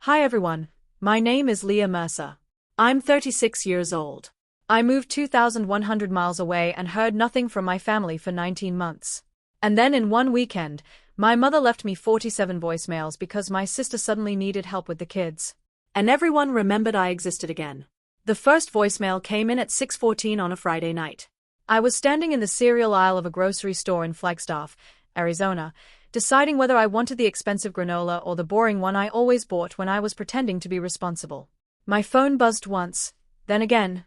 Hi everyone, my name is Leah Mercer. I'm 36 years old. I moved 2,100 miles away and heard nothing from my family for 19 months. And then in one weekend, my mother left me 47 voicemails because my sister suddenly needed help with the kids. And everyone remembered I existed again. The first voicemail came in at 6:14 on a Friday night. I was standing in the cereal aisle of a grocery store in Flagstaff, Arizona, deciding whether I wanted the expensive granola or the boring one I always bought when I was pretending to be responsible. My phone buzzed once, then again,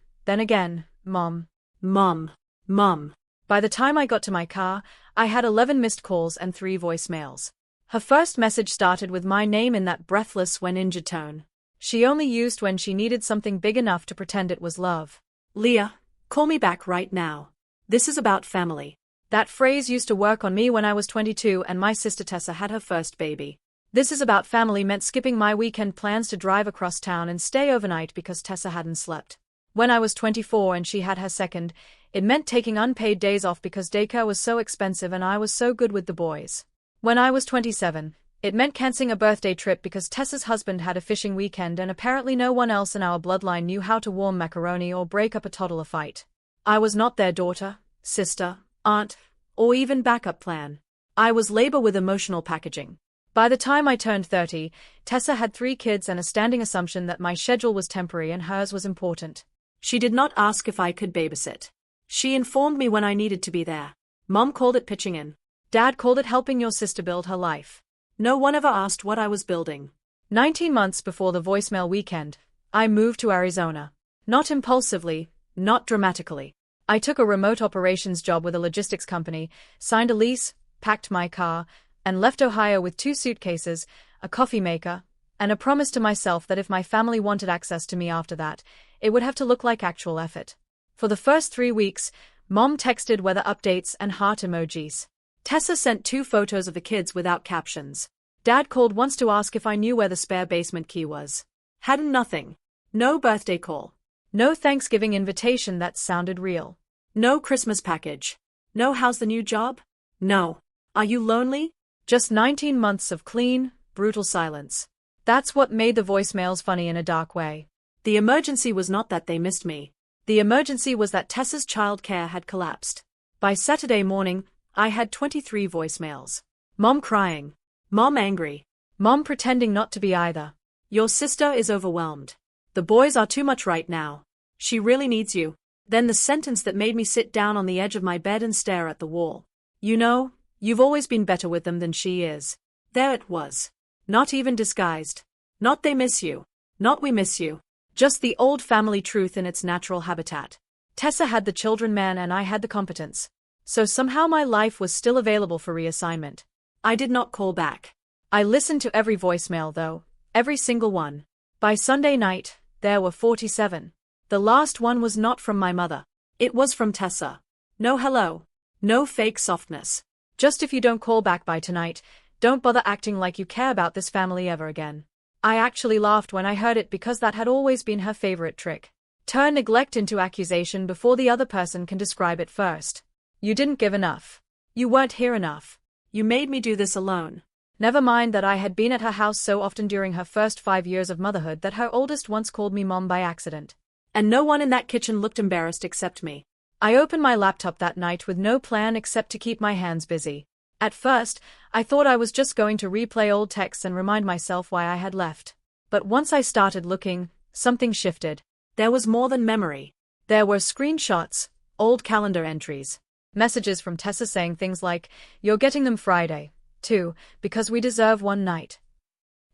Mom. Mom. Mom. By the time I got to my car, I had 11 missed calls and 3 voicemails. Her first message started with my name in that breathless when injured tone. She only used when she needed something big enough to pretend it was love. Leah, call me back right now. This is about family. That phrase used to work on me when I was 22 and my sister Tessa had her first baby. This is about family meant skipping my weekend plans to drive across town and stay overnight because Tessa hadn't slept. When I was 24 and she had her second, it meant taking unpaid days off because daycare was so expensive and I was so good with the boys. When I was 27, it meant canceling a birthday trip because Tessa's husband had a fishing weekend and apparently no one else in our bloodline knew how to warm macaroni or break up a toddler fight. I was not their daughter, sister, aunt, or even backup plan. I was labor with emotional packaging. By the time I turned 30, Tessa had 3 kids and a standing assumption that my schedule was temporary and hers was important. She did not ask if I could babysit. She informed me when I needed to be there. Mom called it pitching in. Dad called it helping your sister build her life. No one ever asked what I was building. 19 months before the voicemail weekend, I moved to Arizona. Not impulsively, not dramatically. I took a remote operations job with a logistics company, signed a lease, packed my car, and left Ohio with 2 suitcases, a coffee maker, and a promise to myself that if my family wanted access to me after that, it would have to look like actual effort. For the first 3 weeks, Mom texted weather updates and heart emojis. Tessa sent 2 photos of the kids without captions. Dad called once to ask if I knew where the spare basement key was. Hadn't nothing. No birthday call. No Thanksgiving invitation that sounded real. No Christmas package. No how's the new job? No. Are you lonely? Just 19 months of clean, brutal silence. That's what made the voicemails funny in a dark way. The emergency was not that they missed me. The emergency was that Tessa's childcare had collapsed. By Saturday morning, I had 23 voicemails. Mom crying. Mom angry. Mom pretending not to be either. Your sister is overwhelmed. The boys are too much right now. She really needs you. Then the sentence that made me sit down on the edge of my bed and stare at the wall. You know, you've always been better with them than she is. There it was. Not even disguised. Not they miss you. Not we miss you. Just the old family truth in its natural habitat. Tessa had the children man and I had the competence. So somehow my life was still available for reassignment. I did not call back. I listened to every voicemail though, every single one. By Sunday night, there were 47. The last one was not from my mother. It was from Tessa. No hello. No fake softness. Just if you don't call back by tonight, don't bother acting like you care about this family ever again. I actually laughed when I heard it because that had always been her favorite trick. Turn neglect into accusation before the other person can describe it first. You didn't give enough. You weren't here enough. You made me do this alone. Never mind that I had been at her house so often during her first 5 years of motherhood that her oldest once called me Mom by accident. And no one in that kitchen looked embarrassed except me. I opened my laptop that night with no plan except to keep my hands busy. At first, I thought I was just going to replay old texts and remind myself why I had left. But once I started looking, something shifted. There was more than memory. There were screenshots, old calendar entries, messages from Tessa saying things like, "You're getting them Friday, too, because we deserve one night."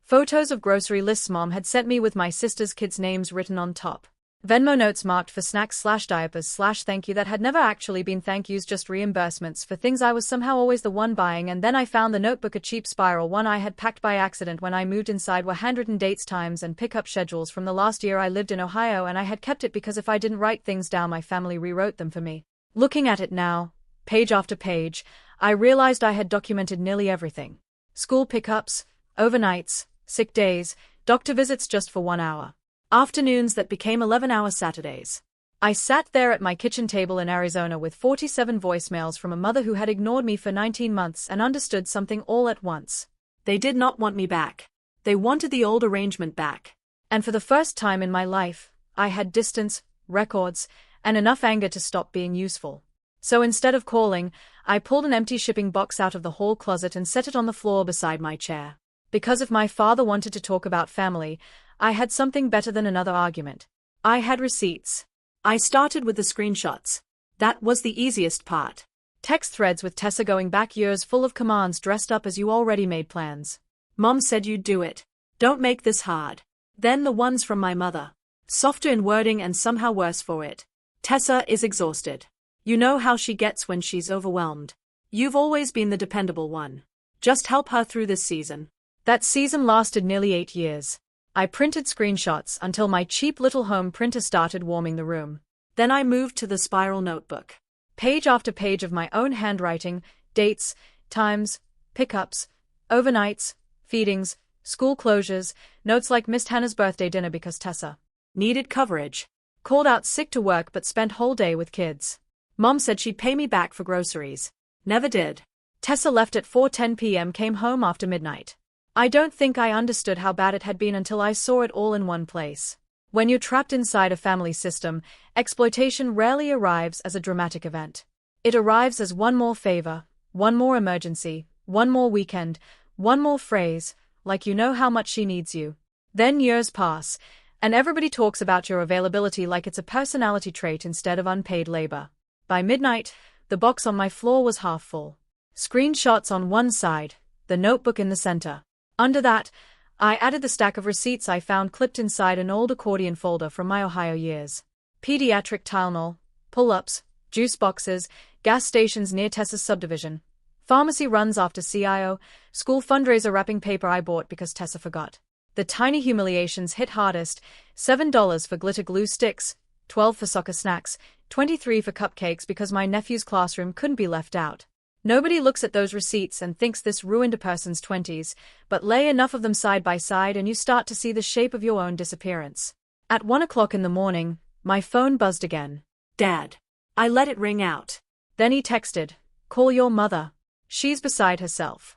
Photos of grocery lists Mom had sent me with my sister's kids' names written on top. Venmo notes marked for snacks/diapers/thank you that had never actually been thank yous, just reimbursements for things I was somehow always the one buying. And then I found the notebook, a cheap spiral one I had packed by accident when I moved inside, were handwritten dates, times and pickup schedules from the last year I lived in Ohio, and I had kept it because if I didn't write things down my family rewrote them for me. Looking at it now, page after page, I realized I had documented nearly everything. School pickups, overnights, sick days, doctor visits just for 1 hour. Afternoons that became 11-hour Saturdays. I sat there at my kitchen table in Arizona with 47 voicemails from a mother who had ignored me for 19 months and understood something all at once. They did not want me back. They wanted the old arrangement back. And for the first time in my life, I had distance, records, and enough anger to stop being useful. So instead of calling, I pulled an empty shipping box out of the hall closet and set it on the floor beside my chair. Because if my father wanted to talk about family, I had something better than another argument. I had receipts. I started with the screenshots. That was the easiest part. Text threads with Tessa going back years full of commands dressed up as you already made plans. Mom said you'd do it. Don't make this hard. Then the ones from my mother. Softer in wording and somehow worse for it. Tessa is exhausted. You know how she gets when she's overwhelmed. You've always been the dependable one. Just help her through this season. That season lasted nearly 8 years. I printed screenshots until my cheap little home printer started warming the room. Then I moved to the spiral notebook. Page after page of my own handwriting, dates, times, pickups, overnights, feedings, school closures, notes like missed Hannah's birthday dinner because Tessa needed coverage. Called out sick to work but spent whole day with kids. Mom said she'd pay me back for groceries. Never did. Tessa left at 4:10 p.m. came home after midnight. I don't think I understood how bad it had been until I saw it all in one place. When you're trapped inside a family system, exploitation rarely arrives as a dramatic event. It arrives as one more favor, one more emergency, one more weekend, one more phrase, like you know how much she needs you. Then years pass, and everybody talks about your availability like it's a personality trait instead of unpaid labor. By midnight, the box on my floor was half full. Screenshots on one side, the notebook in the center. Under that, I added the stack of receipts I found clipped inside an old accordion folder from my Ohio years. Pediatric Tylenol, pull-ups, juice boxes, gas stations near Tessa's subdivision, pharmacy runs after CIO, school fundraiser wrapping paper I bought because Tessa forgot. The tiny humiliations hit hardest: $7 for glitter glue sticks, $12 for soccer snacks, $23 for cupcakes because my nephew's classroom couldn't be left out. Nobody looks at those receipts and thinks this ruined a person's 20s, but lay enough of them side by side and you start to see the shape of your own disappearance. At 1 o'clock in the morning, my phone buzzed again. Dad. I let it ring out. Then he texted, "Call your mother. She's beside herself."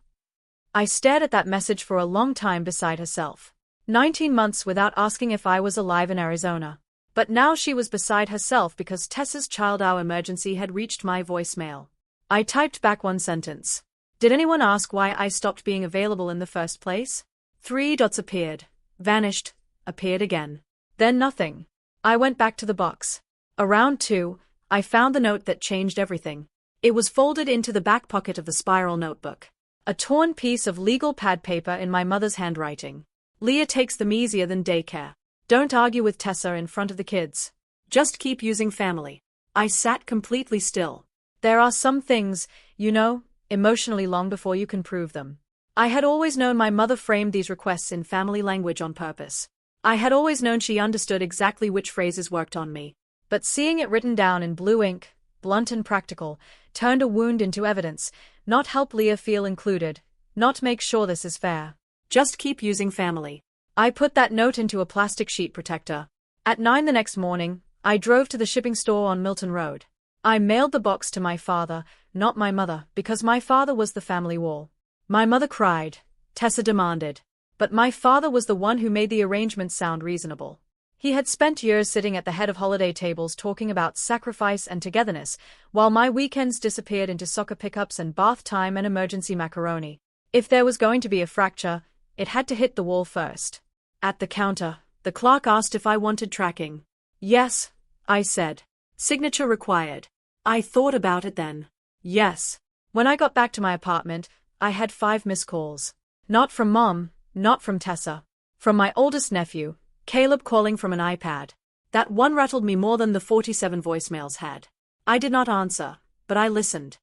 I stared at that message for a long time. Beside herself. 19 months without asking if I was alive in Arizona. But now she was beside herself because Tessa's child hour emergency had reached my voicemail. I typed back one sentence. Did anyone ask why I stopped being available in the first place? 3 dots appeared, vanished, appeared again. Then nothing. I went back to the box. Around 2, I found the note that changed everything. It was folded into the back pocket of the spiral notebook. A torn piece of legal pad paper in my mother's handwriting. Leah takes them easier than daycare. Don't argue with Tessa in front of the kids. Just keep using family. I sat completely still. There are some things, you know, emotionally long before you can prove them. I had always known my mother framed these requests in family language on purpose. I had always known she understood exactly which phrases worked on me. But seeing it written down in blue ink, blunt and practical, turned a wound into evidence, not help Leah feel included, not make sure this is fair. Just keep using family. I put that note into a plastic sheet protector. At 9 the next morning, I drove to the shipping store on Milton Road. I mailed the box to my father, not my mother, because my father was the family wall. My mother cried, Tessa demanded. But my father was the one who made the arrangement sound reasonable. He had spent years sitting at the head of holiday tables talking about sacrifice and togetherness, while my weekends disappeared into soccer pickups and bath time and emergency macaroni. If there was going to be a fracture, it had to hit the wall first. At the counter, the clerk asked if I wanted tracking. Yes, I said. Signature required. I thought about it then. Yes. When I got back to my apartment, I had 5 missed calls. Not from Mom, not from Tessa. From my oldest nephew, Caleb, calling from an iPad. That one rattled me more than the 47 voicemails had. I did not answer, but I listened.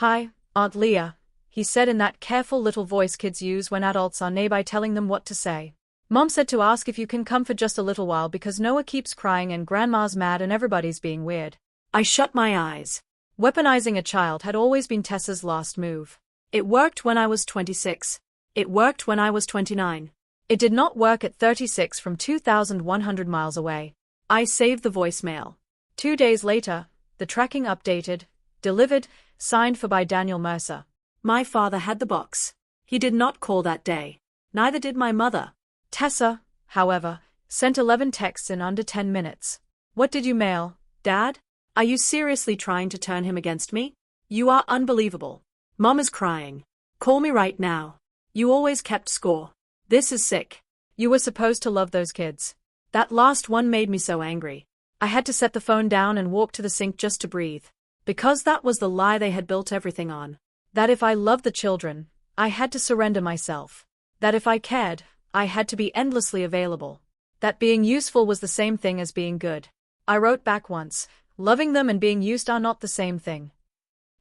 Hi, Aunt Leah, he said in that careful little voice kids use when adults are nearby telling them what to say. Mom said to ask if you can come for just a little while because Noah keeps crying and Grandma's mad and everybody's being weird. I shut my eyes. Weaponizing a child had always been Tessa's last move. It worked when I was 26. It worked when I was 29. It did not work at 36 from 2,100 miles away. I saved the voicemail. 2 days later, the tracking updated, delivered, signed for by Daniel Mercer. My father had the box. He did not call that day. Neither did my mother. Tessa, however, sent 11 texts in under 10 minutes. What did you mail, Dad? Are you seriously trying to turn him against me? You are unbelievable. Mom is crying. Call me right now. You always kept score. This is sick. You were supposed to love those kids. That last one made me so angry. I had to set the phone down and walk to the sink just to breathe. Because that was the lie they had built everything on. That if I loved the children, I had to surrender myself. That if I cared, I had to be endlessly available. That being useful was the same thing as being good. I wrote back once, loving them and being used are not the same thing.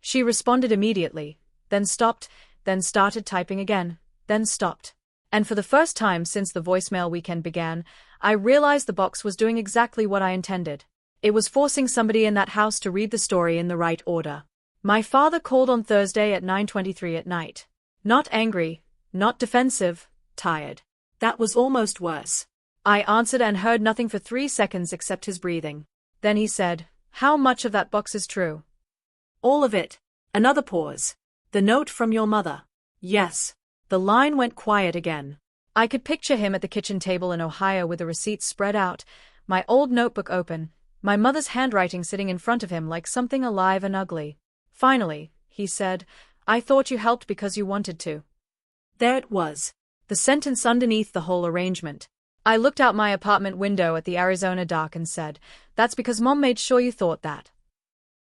She responded immediately, then stopped, then started typing again, then stopped. And for the first time since the voicemail weekend began, I realized the box was doing exactly what I intended. It was forcing somebody in that house to read the story in the right order. My father called on Thursday at 9:23 at night. Not angry, not defensive, tired. That was almost worse. I answered and heard nothing for 3 seconds except his breathing. Then he said, "How much of that box is true?" "All of it." Another pause. "The note from your mother?" "Yes." The line went quiet again. I could picture him at the kitchen table in Ohio with the receipts spread out, my old notebook open, my mother's handwriting sitting in front of him like something alive and ugly. Finally, he said, "I thought you helped because you wanted to." There it was. The sentence underneath the whole arrangement. I looked out my apartment window at the Arizona dark and said, "That's because Mom made sure you thought that."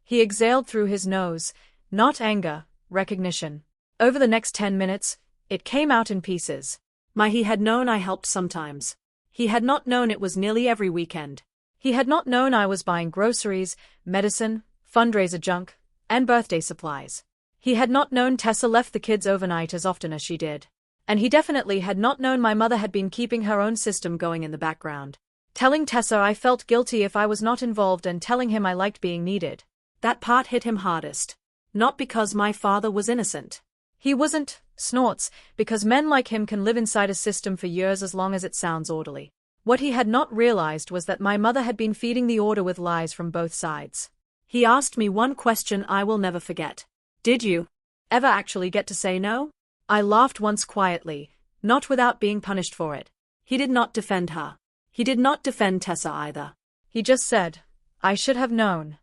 He exhaled through his nose, not anger, recognition. Over the next 10 minutes, it came out in pieces. He had known I helped sometimes. He had not known it was nearly every weekend. He had not known I was buying groceries, medicine, fundraiser junk, and birthday supplies. He had not known Tessa left the kids overnight as often as she did. And he definitely had not known my mother had been keeping her own system going in the background. Telling Tessa I felt guilty if I was not involved and telling him I liked being needed. That part hit him hardest. Not because my father was innocent. He wasn't, snorts, because men like him can live inside a system for years as long as it sounds orderly. What he had not realized was that my mother had been feeding the order with lies from both sides. He asked me one question I will never forget. "Did you ever actually get to say no?" I laughed once quietly, not without being punished for it. He did not defend her. He did not defend Tessa either. He just said, "I should have known."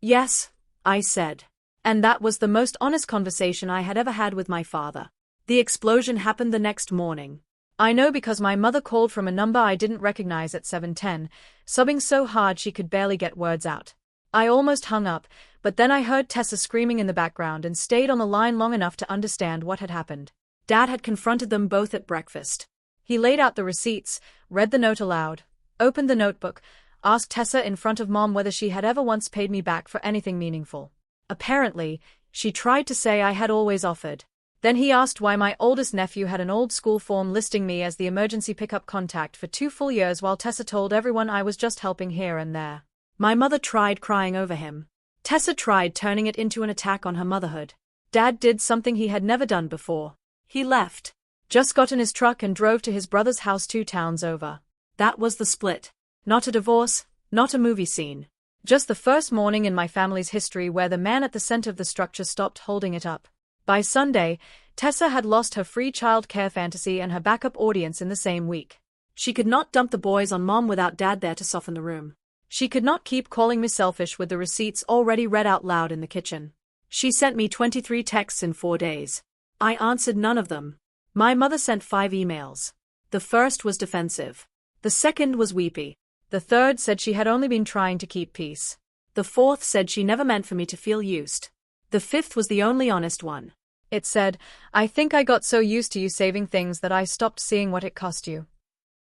"Yes," I said. And that was the most honest conversation I had ever had with my father. The explosion happened the next morning. I know because my mother called from a number I didn't recognize at 7:10, sobbing so hard she could barely get words out. I almost hung up, but then I heard Tessa screaming in the background and stayed on the line long enough to understand what had happened. Dad had confronted them both at breakfast. He laid out the receipts, read the note aloud, opened the notebook, asked Tessa in front of Mom whether she had ever once paid me back for anything meaningful. Apparently, she tried to say I had always offered. Then he asked why my oldest nephew had an old school form listing me as the emergency pickup contact for 2 full years while Tessa told everyone I was just helping here and there. My mother tried crying over him. Tessa tried turning it into an attack on her motherhood. Dad did something he had never done before. He left. Just got in his truck and drove to his brother's house 2 towns over. That was the split. Not a divorce, not a movie scene. Just the first morning in my family's history where the man at the center of the structure stopped holding it up. By Sunday, Tessa had lost her free childcare fantasy and her backup audience in the same week. She could not dump the boys on Mom without Dad there to soften the room. She could not keep calling me selfish with the receipts already read out loud in the kitchen. She sent me 23 texts in 4 days. I answered none of them. My mother sent 5 emails. The first was defensive. The second was weepy. The third said she had only been trying to keep peace. The fourth said she never meant for me to feel used. The fifth was the only honest one. It said, "I think I got so used to you saving things that I stopped seeing what it cost you."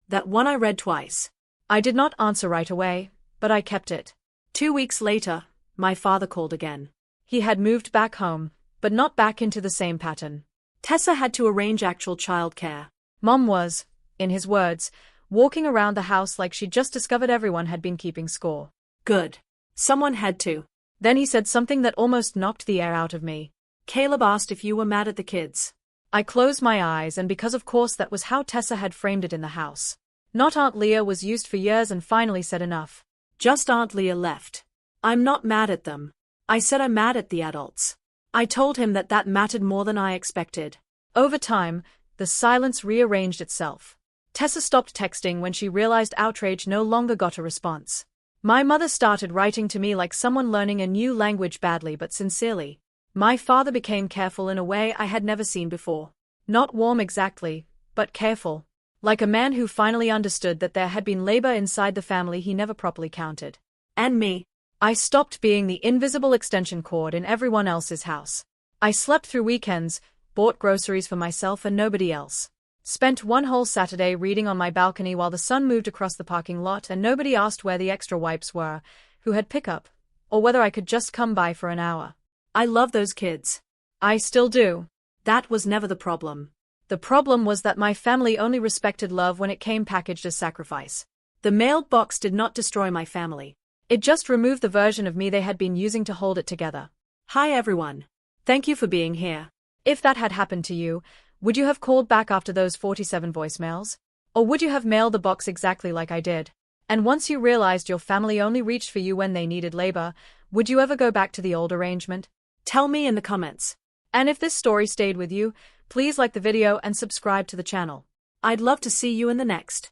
That one I read twice. I did not answer right away, but I kept it. 2 weeks later, my father called again. He had moved back home, but not back into the same pattern. Tessa had to arrange actual childcare. Mom was, in his words, walking around the house like she'd just discovered everyone had been keeping score. Good. Someone had to. Then he said something that almost knocked the air out of me. Caleb asked if you were mad at the kids. I closed my eyes and because of course that was how Tessa had framed it in the house. Not Aunt Leah was used for years and finally said enough. Just Aunt Leah left. I'm not mad at them. I said I'm mad at the adults. I told him that mattered more than I expected. Over time, the silence rearranged itself. Tessa stopped texting when she realized outrage no longer got a response. My mother started writing to me like someone learning a new language badly but sincerely. My father became careful in a way I had never seen before. Not warm exactly, but careful. Like a man who finally understood that there had been labor inside the family he never properly counted. And me. I stopped being the invisible extension cord in everyone else's house. I slept through weekends, bought groceries for myself and nobody else. Spent one whole Saturday reading on my balcony while the sun moved across the parking lot and nobody asked where the extra wipes were, who had pickup, or whether I could just come by for an hour. I love those kids. I still do. That was never the problem. The problem was that my family only respected love when it came packaged as sacrifice. The mailed box did not destroy my family. It just removed the version of me they had been using to hold it together. Hi everyone. Thank you for being here. If that had happened to you, would you have called back after those 47 voicemails? Or would you have mailed the box exactly like I did? And once you realized your family only reached for you when they needed labor, would you ever go back to the old arrangement? Tell me in the comments. And if this story stayed with you, please like the video and subscribe to the channel. I'd love to see you in the next.